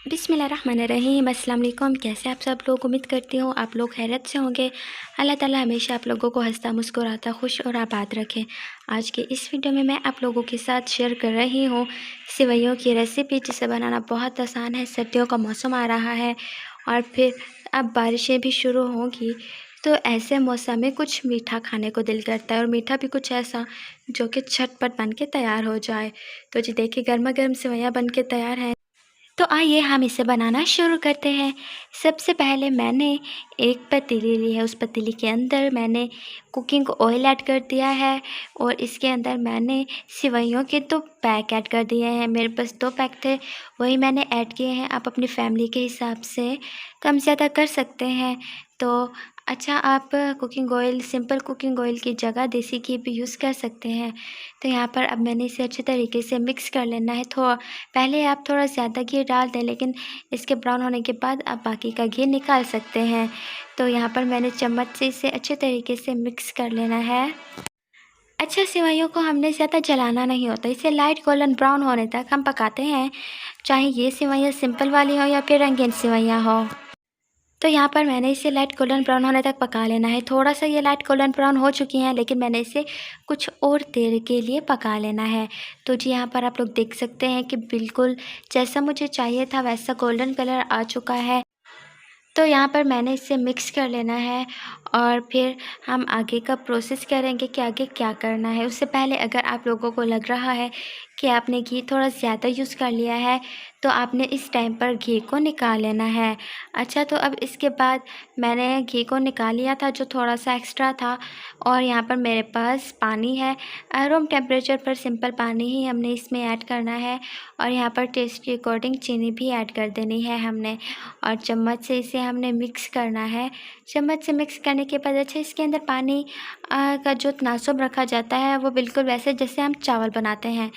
बिस्मिल्लाहिर्रहमानिर्रहीम। अस्सलाम वालेकुम। कैसे आप सब लोग? उम्मीद करती हूँ आप लोग खैरियत से होंगे। अल्लाह ताला हमेशा आप लोगों को हंसता मुस्कुराता खुश और आबाद रखें। आज के इस वीडियो में मैं आप लोगों के साथ शेयर कर रही हूँ सेवइयों की रेसिपी, जिसे बनाना बहुत आसान है। सर्दियों का मौसम आ रहा है और फिर अब बारिशें भी शुरू होंगी, तो ऐसे मौसम में कुछ मीठा खाने को दिल करता है, और मीठा भी कुछ ऐसा जो कि झटपट बन के तैयार हो जाए। तो जी देखिए, गर्मा गर्म सेवइयाँ बन के तैयार हैं। तो आइए हम इसे बनाना शुरू करते हैं। सबसे पहले मैंने एक पतीली ली है। उस पतीली के अंदर मैंने कुकिंग ऑयल ऐड कर दिया है, और इसके अंदर मैंने सेवइयों के 2 पैक ऐड कर दिए हैं। मेरे पास 2 पैक थे, वही मैंने ऐड किए हैं। आप अपनी फैमिली के हिसाब से कम ज़्यादा कर सकते हैं। तो अच्छा, आप cooking oil, simple cooking oil की जगह देसी घी भी यूज़ कर सकते हैं। तो यहाँ पर अब मैंने इसे अच्छे तरीके से मिक्स कर लेना है। पहले आप थोड़ा ज़्यादा घी डाल दें, लेकिन इसके ब्राउन होने के बाद आप बाकी का घी निकाल सकते हैं। तो यहाँ पर मैंने चम्मच से इसे अच्छे तरीके से मिक्स कर लेना है। अच्छा, सेवइयों को हमने ज़्यादा जलाना नहीं होता, इसे लाइट गोल्डन ब्राउन होने तक हम पकाते हैं, चाहे ये सेवइयाँ सिंपल वाली हो या फिर रंगीन सेवइयाँ हो। तो यहाँ पर मैंने इसे लाइट गोल्डन ब्राउन होने तक पका लेना है। थोड़ा सा ये लाइट गोल्डन ब्राउन हो चुकी हैं, लेकिन मैंने इसे कुछ और देर के लिए पका लेना है। तो जी यहाँ पर आप लोग देख सकते हैं कि बिल्कुल जैसा मुझे चाहिए था वैसा गोल्डन कलर आ चुका है। तो यहाँ पर मैंने इसे मिक्स कर लेना है, और फिर हम आगे का प्रोसेस करेंगे कि आगे क्या करना है। उससे पहले अगर आप लोगों को लग रहा है कि आपने घी थोड़ा ज़्यादा यूज़ कर लिया है, तो आपने इस टाइम पर घी को निकाल लेना है। अच्छा, तो अब इसके बाद मैंने घी को निकाल लिया था जो थोड़ा सा एक्स्ट्रा था, और यहाँ पर मेरे पास पानी है। रूम टेम्परेचर पर सिंपल पानी ही हमने इसमें ऐड करना है, और यहाँ पर टेस्ट के अकॉर्डिंग चीनी भी ऐड कर देनी है हमने, और चम्मच से इसे हमने मिक्स करना है। चम्मच से मिक्स करने के बाद अच्छा, इसके अंदर पानी का जो तनासुब रखा जाता है वो बिल्कुल वैसे जैसे हम चावल बनाते हैं।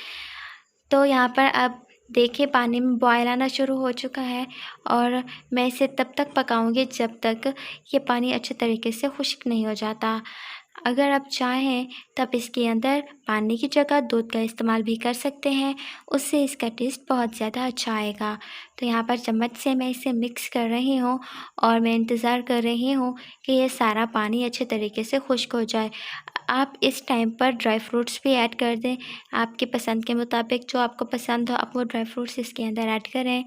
तो यहाँ पर अब देखिए, पानी में बॉयल आना शुरू हो चुका है, और मैं इसे तब तक पकाऊंगी जब तक ये पानी अच्छे तरीके से खुश्क नहीं हो जाता। अगर आप चाहें तब इसके अंदर पानी की जगह दूध का इस्तेमाल भी कर सकते हैं, उससे इसका टेस्ट बहुत ज़्यादा अच्छा आएगा। तो यहाँ पर चम्मच से मैं इसे मिक्स कर रही हूँ, और मैं इंतज़ार कर रही हूँ कि ये सारा पानी अच्छे तरीके से खुश्क हो जाए। आप इस टाइम पर ड्राई फ्रूट्स भी ऐड कर दें, आपकी पसंद के मुताबिक जो आपको पसंद हो आप वो ड्राई फ्रूट्स इसके अंदर ऐड करें।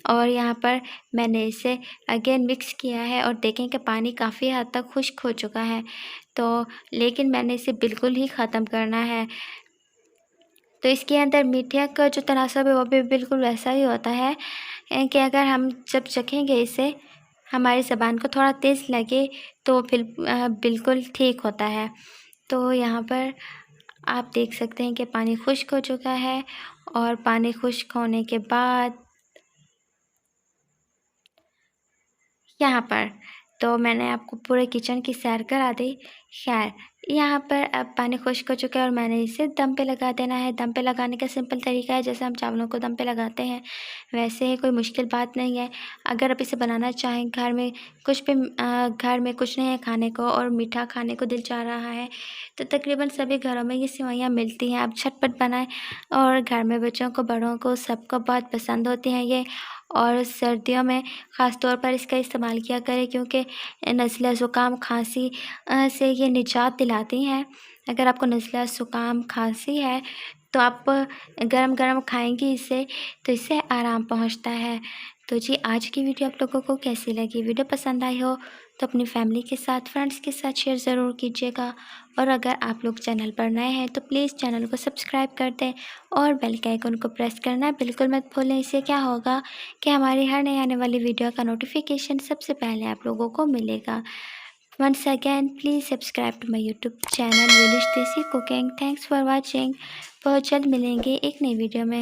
और यहाँ पर मैंने इसे अगेन मिक्स किया है, और देखें कि पानी काफ़ी हद तक खुश्क हो चुका है। तो लेकिन मैंने इसे बिल्कुल ही ख़त्म करना है। तो इसके अंदर मीठे का जो तनासब है वो भी बिल्कुल वैसा ही होता है कि अगर हम जब चखेंगे इसे, हमारी ज़बान को थोड़ा तेज़ लगे तो फिर बिल्कुल ठीक होता है। तो यहाँ पर आप देख सकते हैं कि पानी खुश्क हो चुका है, और पानी खुश्क होने के बाद यहाँ पर तो मैंने आपको पूरे किचन की सैर करा दी। खैर, यहाँ पर अब पानी खुश्क हो चुका है, और मैंने इसे दम पे लगा देना है। दम पे लगाने का सिंपल तरीका है, जैसे हम चावलों को दम पे लगाते हैं वैसे ही, कोई मुश्किल बात नहीं है। अगर आप इसे बनाना चाहें, घर में कुछ नहीं है खाने को और मीठा खाने को दिल चाह रहा है, तो तकरीबन सभी घरों में ये सेवइयाँ मिलती हैं। आप झटपट बनाएं, और घर में बच्चों को, बड़ों को, सबको बहुत पसंद होती हैं ये। और सर्दियों में ख़ास तौर पर इसका इस्तेमाल किया करें, क्योंकि नज़ला, ज़ुकाम, खांसी से ये निजात दिलाती हैं। अगर आपको नज़ला, ज़ुकाम, खांसी है तो आप गरम गरम खाएंगी इसे, तो इससे आराम पहुंचता है। तो जी, आज की वीडियो आप लोगों को कैसी लगी? वीडियो पसंद आई हो तो अपनी फैमिली के साथ, फ्रेंड्स के साथ शेयर ज़रूर कीजिएगा। और अगर आप लोग चैनल पर नए हैं तो प्लीज़ चैनल को सब्सक्राइब कर दें, और बेल के आइकन को प्रेस करना बिल्कुल मत भूलें। इससे क्या होगा कि हमारी हर नई आने वाली वीडियो का नोटिफिकेशन सबसे पहले आप लोगों को मिलेगा। Once again please subscribe to my YouTube channel विलिश Desi cooking. Thanks for watching. बहुत जल्द मिलेंगे एक नई वीडियो में।